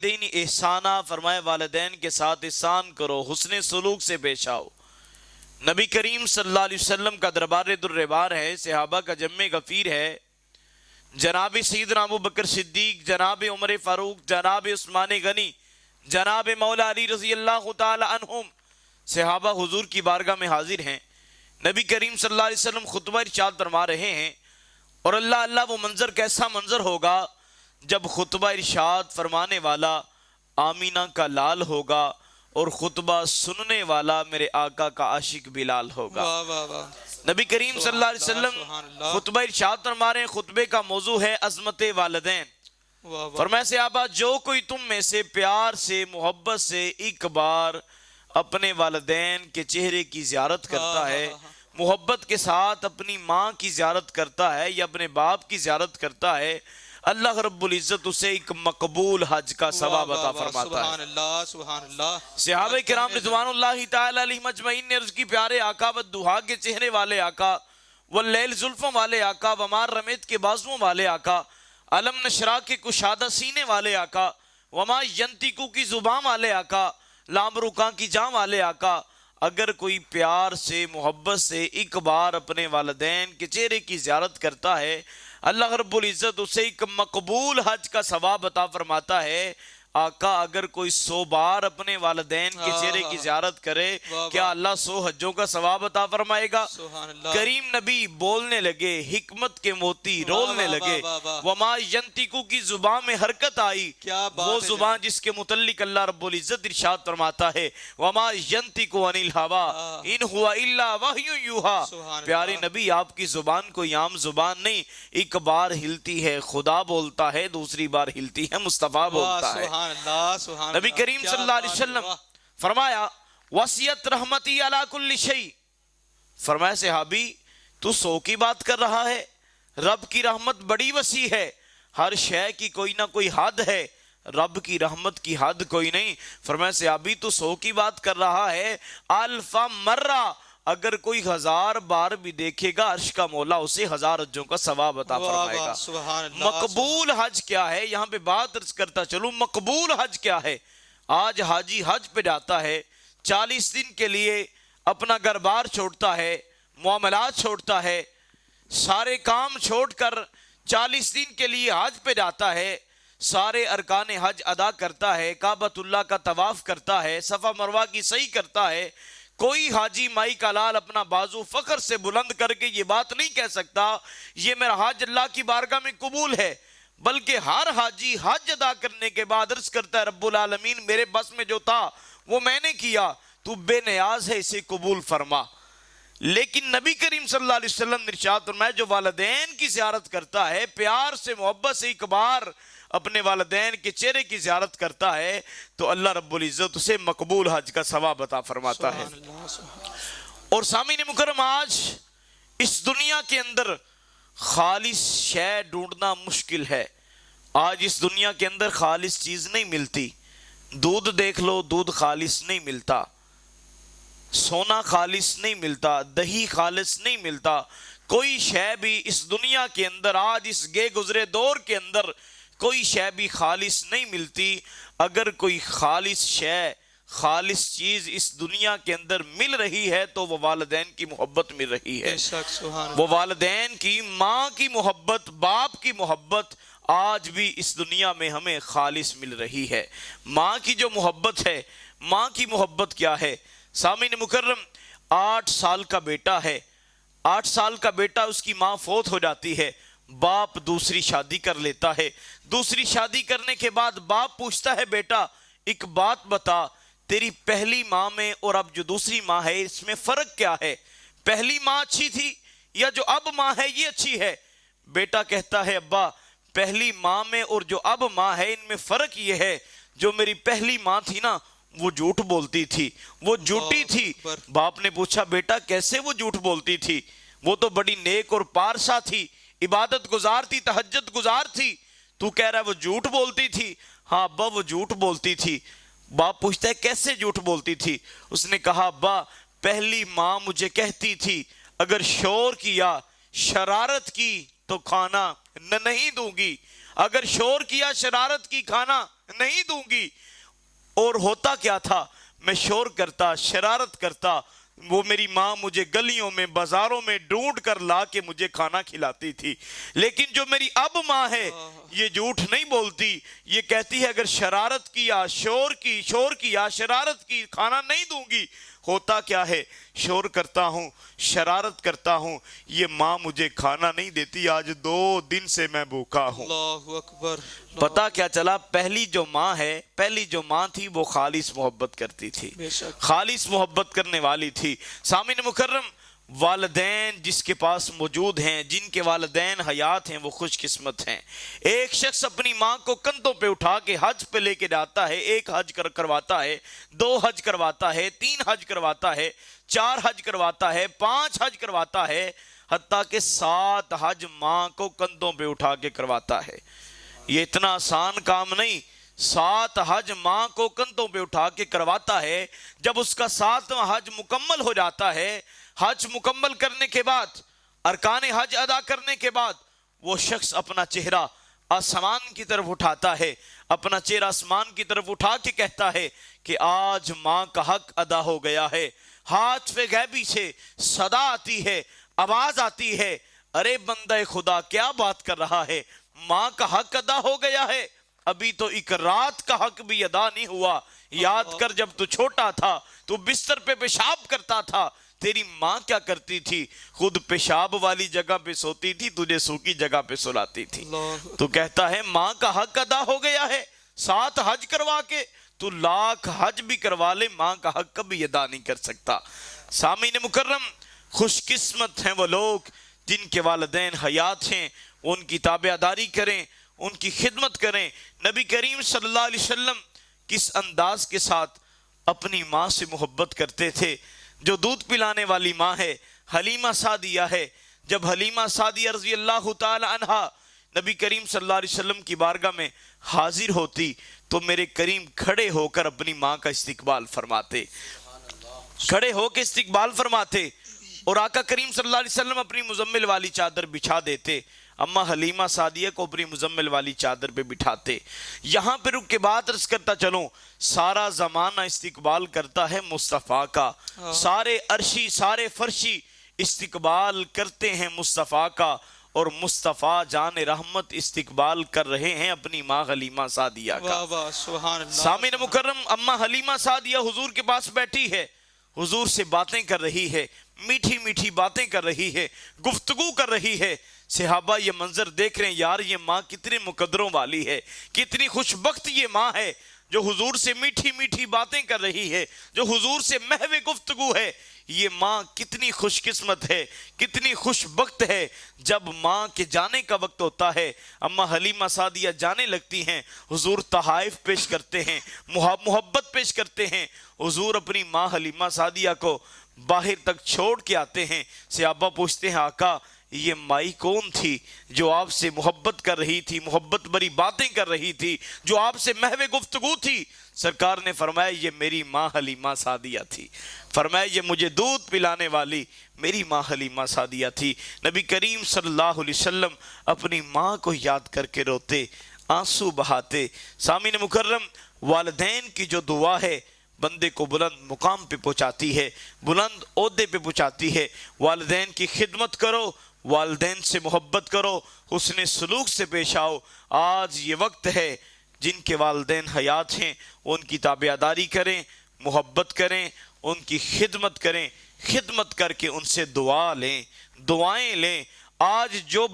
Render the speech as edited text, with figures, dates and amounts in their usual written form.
دین احسانہ، فرمائے والدین کے ساتھ احسان کرو، حسن سلوک سے پیش آؤ۔ نبی کریم صلی اللہ علیہ وسلم کا دربار دربار ہے، صحابہ کا جمع غفیر ہے، جناب سیدنا ابو بکر صدیق، جناب عمر فاروق، جناب عثمان غنی، جناب مولا علی رضی اللہ تعالی عنہم صحابہ حضور کی بارگاہ میں حاضر ہیں۔ نبی کریم صلی اللہ علیہ وسلم خطبہ ارشاد فرما رہے ہیں، اور اللہ وہ منظر کیسا منظر ہوگا جب خطبہ ارشاد فرمانے والا آمینہ کا لال ہوگا اور خطبہ سننے والا میرے آقا کا عاشق بلال ہوگا۔ واہ واہ واہ، نبی کریم صلی اللہ علیہ وسلم خطبہ ارشاد فرما رہے ہیں، خطبے کا موضوع ہے عظمت والدین۔ فرمایا صحابہ، جو کوئی تم میں سے پیار سے محبت سے ایک بار اپنے والدین کے چہرے کی زیارت کرتا ہے، محبت کے ساتھ اپنی ماں کی زیارت کرتا ہے یا اپنے باپ کی زیارت کرتا ہے، اللہ رب العزت اسے ایک مقبول حج کا ثواب عطا فرماتا ہے۔ سبحان اللہ سبحان اللہ۔ صحابہ کرام رضوان اللہ تعالی علیہم اجمعین نے عرض کی، پیارے آقا، والضحیٰ کے چہرے والے آقا، واللیل زلفوں والے آقا، ومار رمیت کے بازوؤں والے آقا، علم نشرا کے کشادہ سینے والے آقا، وما ینتقو کی زبان والے آقا، لامرکاں کی جان والے آقا، اگر کوئی پیار سے محبت سے ایک بار اپنے والدین کے چہرے کی زیارت کرتا ہے، اللہ رب العزت اسے ایک مقبول حج کا ثواب عطا فرماتا ہے۔ آقا، اگر کوئی 100 بار اپنے والدین کے چہرے کی زیارت کرے، کیا اللہ 100 حجوں کا ثواب عطا فرمائے گا؟ کریم نبی بولنے لگے، حکمت کے موتی رولنے لگے، وما ینتقو کی زبان میں حرکت آئی، وہ زبان جس کے متعلق اللہ رب العزت ارشاد فرماتا ہے، وما ینتقو عن الہوی ان ہوا الا وحی یوحی۔ پیارے نبی، آپ کی زبان کوئی عام زبان نہیں، ایک بار ہلتی ہے خدا بولتا ہے، دوسری بار ہلتی ہے مصطفیٰ بولتا ہے۔ نبی کریم صلی اللہ علیہ وسلم فرمایا، وسیعت رحمتی علی کل شیء۔ فرمایا صحابی، تو 100 کی بات کر رہا ہے، رب کی رحمت بڑی وسیع ہے، ہر شے کی کوئی نہ کوئی حد ہے، رب کی رحمت کی حد کوئی نہیں۔ فرمایا صحابی، تو 100 کی بات کر رہا ہے، الف مرہ، اگر کوئی 1000 بار بھی دیکھے گا، عرش کا مولا اسے 1000 حجوں کا ثواب عطا فرمائے گا۔ مقبول حج کیا ہے؟ یہاں پہ بات عرض کرتا چلوں، مقبول حج کیا ہے؟ آج حاجی حج پہ جاتا ہے، 40 دن کے لیے اپنا گھر بار چھوڑتا ہے، معاملات چھوڑتا ہے، سارے کام چھوڑ کر 40 دن کے لیے حج پہ جاتا ہے، سارے ارکان حج ادا کرتا ہے، کعبۃ اللہ کا طواف کرتا ہے، صفا مروہ کی سعی کرتا ہے۔ کوئی حاجی مائی کا لال اپنا بازو فخر سے بلند کر کے یہ بات نہیں کہہ سکتا یہ میرا حج اللہ کی بارگاہ میں قبول ہے، بلکہ ہر حاجی حج ادا کرنے کے بعد عرض کرتا ہے، رب العالمین میرے بس میں جو تھا وہ میں نے کیا، تو بے نیاز ہے، اسے قبول فرما۔ لیکن نبی کریم صلی اللہ علیہ وسلم نے ارشاد فرمایا، جو والدین کی زیارت کرتا ہے، پیار سے محبت سے ایک بار اپنے والدین کے چہرے کی زیارت کرتا ہے، تو اللہ رب العزت اسے مقبول حج کا ثواب عطا فرماتا ہے۔ اور سامعین مکرم، آج اس دنیا کے اندر خالص شے ڈھونڈنا مشکل ہے۔ آج اس دنیا کے اندر خالص چیز نہیں ملتی۔ دودھ دیکھ لو، دودھ خالص نہیں ملتا، سونا خالص نہیں ملتا، دہی خالص نہیں ملتا، کوئی شے بھی اس دنیا کے اندر، آج اس گئے گزرے دور کے اندر کوئی شے بھی خالص نہیں ملتی۔ اگر کوئی خالص شے، خالص چیز اس دنیا کے اندر مل رہی ہے تو وہ والدین کی محبت مل رہی ہے۔ وہ والدین کی، ماں کی محبت، باپ کی محبت آج بھی اس دنیا میں ہمیں خالص مل رہی ہے۔ ماں کی جو محبت ہے، ماں کی محبت کیا ہے؟ سامعین مکرم، 8 سال کا بیٹا ہے، 8 سال کا بیٹا، اس کی ماں فوت ہو جاتی ہے، باپ دوسری شادی کر لیتا ہے۔ دوسری شادی کرنے کے بعد باپ پوچھتا ہے، بیٹا ایک بات بتا، تیری پہلی ماں میں اور اب جو دوسری ماں ہے اس میں فرق کیا ہے؟ پہلی ماں اچھی تھی یا جو اب ماں ہے یہ اچھی ہے؟ بیٹا کہتا ہے، ابا پہلی ماں میں اور جو اب ماں ہے ان میں فرق یہ ہے، جو میری پہلی ماں تھی نا وہ جھوٹ بولتی تھی، وہ جھوٹی تھی۔ باپ نے پوچھا، بیٹا کیسے وہ جھوٹ بولتی تھی؟ وہ تو بڑی نیک اور پارسا تھی، عبادت گزار تھی، تہجد گزار تھی، تو کہہ رہا ہے وہ جھوٹ بولتی تھی؟ ہاں ابا وہ جھوٹ بولتی تھی۔ باپ پوچھتا ہے کیسے جھوٹ بولتی تھی؟ اس نے کہا، ابا پہلی ماں مجھے کہتی تھی اگر شور کیا، شرارت کی تو کھانا نہیں دوں گی، اگر شور کیا شرارت کی کھانا نہیں دوں گی. اور ہوتا کیا تھا, میں شور کرتا شرارت کرتا, وہ میری ماں مجھے گلیوں میں بازاروں میں ڈھونڈ کر لا کے مجھے کھانا کھلاتی تھی. لیکن جو میری اب ماں ہے یہ جھوٹ نہیں بولتی, یہ کہتی ہے اگر شرارت کیا شور کیا شرارت کی کھانا نہیں دوں گی. ہوتا کیا ہے, شور کرتا ہوں شرارت کرتا ہوں, یہ ماں مجھے کھانا نہیں دیتی, آج 2 دن سے میں بھوکا ہوں. اللہ اکبر. پتا کیا چلا, پہلی جو ماں تھی وہ خالص محبت کرتی تھی, بے شک. خالص محبت کرنے والی تھی. سامعین مکرم, والدین جس کے پاس موجود ہیں, جن کے والدین حیات ہیں, وہ خوش قسمت ہیں. ایک شخص اپنی ماں کو کندھوں پہ اٹھا کے حج پہ لے کے جاتا ہے, 1 حج کرواتا ہے, 2 حج کرواتا ہے, 3 حج کرواتا ہے, 4 حج کرواتا ہے, 5 حج کرواتا ہے, حتیٰ کہ 7 حج ماں کو کندھوں پہ اٹھا کے کرواتا ہے. یہ اتنا آسان کام نہیں. 7 حج ماں کو کندھوں پہ اٹھا کے کرواتا ہے. جب اس کا 7واں حج مکمل ہو جاتا ہے, حج مکمل کرنے کے بعد, ارکان حج ادا کرنے کے بعد, وہ شخص اپنا چہرہ آسمان کی طرف اٹھاتا ہے, اپنا چہرہ آسمان کی طرف اٹھا کے کہتا ہے کہ آج ماں کا حق ادا ہو گیا ہے. ہاتھ پہ غیبی سے صدا آتی ہے, آواز آتی ہے, ارے بندہ خدا کیا بات کر رہا ہے, ماں کا حق ادا ہو گیا ہے, ابھی تو ایک رات کا حق بھی ادا نہیں ہوا. یاد کر جب تو چھوٹا تھا, تو بستر پہ پیشاب کرتا تھا, تیری ماں کیا کرتی تھی, خود پیشاب والی جگہ پہ سوتی تھی, تجھے سوکی جگہ پہ سلاتی تھی. تو کہتا ہے ماں کا حق ادا ہو گیا ہے, 7 حج کروا کے تو لاکھ حج بھی کروا لے, ماں کا حق کبھی ادا نہیں کر سکتا. سامعین مکرم, خوش قسمت ہیں وہ لوگ جن کے والدین حیات ہیں, ان کی تابعداری کریں, ان کی خدمت کریں. نبی کریم صلی اللہ علیہ وسلم کس انداز کے ساتھ اپنی ماں سے محبت کرتے تھے. جو دودھ پلانے والی ماں ہے, حلیمہ سعدیہ ہے, جب حلیمہ سعدیہ رضی اللہ تعالی عنہا نبی کریم صلی اللہ علیہ وسلم کی بارگاہ میں حاضر ہوتی, تو میرے کریم کھڑے ہو کر اپنی ماں کا استقبال فرماتے, کھڑے ہو کے استقبال فرماتے, اور آقا کریم صلی اللہ علیہ وسلم اپنی مزمل والی چادر بچھا دیتے, اما حلیمہ سعدیہ کو اپنی مزمل والی چادر پہ بٹھاتے. یہاں پہ رک کے بات عرض کرتا چلوں, سارا زمانہ استقبال کرتا ہے مصطفیٰ کا, سارے عرشی سارے فرشی استقبال کرتے ہیں مصطفیٰ کا, اور مصطفیٰ جان رحمت استقبال کر رہے ہیں اپنی ماں حلیمہ سعدیہ کا. واہ واہ سبحان اللہ. سامعین مکرم, اما حلیمہ سعدیہ حضور کے پاس بیٹھی ہے, حضور سے باتیں کر رہی ہے, میٹھی میٹھی باتیں کر رہی ہے, گفتگو کر رہی ہے. صحابہ یہ منظر دیکھ رہے ہیں, یار یہ ماں کتنے مقدروں والی ہے, کتنی خوش بخت یہ ماں ہے جو حضور سے میٹھی میٹھی باتیں کر رہی ہے, جو حضور سے محو گفتگو ہے. یہ ماں کتنی خوش قسمت ہے, کتنی خوش بخت ہے. جب ماں کے جانے کا وقت ہوتا ہے, اما حلیمہ سعدیہ جانے لگتی ہیں, حضور تحائف پیش کرتے ہیں, محبت پیش کرتے ہیں. حضور اپنی ماں حلیمہ سعدیہ کو باہر تک چھوڑ کے آتے ہیں. صحابہ پوچھتے ہیں, آقا یہ مائی کون تھی جو آپ سے محبت کر رہی تھی, محبت بری باتیں کر رہی تھی, جو آپ سے محو گفتگو تھی؟ سرکار نے فرمایا یہ میری ماں حلیمہ سعدیہ تھی. فرمایا یہ مجھے دودھ پلانے والی میری ماں حلیمہ سعدیہ تھی. نبی کریم صلی اللہ علیہ وسلم اپنی ماں کو یاد کر کے روتے, آنسو بہاتے. سامعین مکرم, والدین کی جو دعا ہے بندے کو بلند مقام پہ پہنچاتی ہے, بلند عہدے پہ پہنچاتی ہے. والدین کی خدمت کرو, والدین سے محبت کرو, حسن سلوک سے پیش آؤ. آج یہ وقت ہے جن کے والدین حیات ہیں ان کی تابعداری کریں, محبت کریں, ان کی خدمت کریں, خدمت کر کے ان سے دعا لیں, دعائیں لیں. آج جو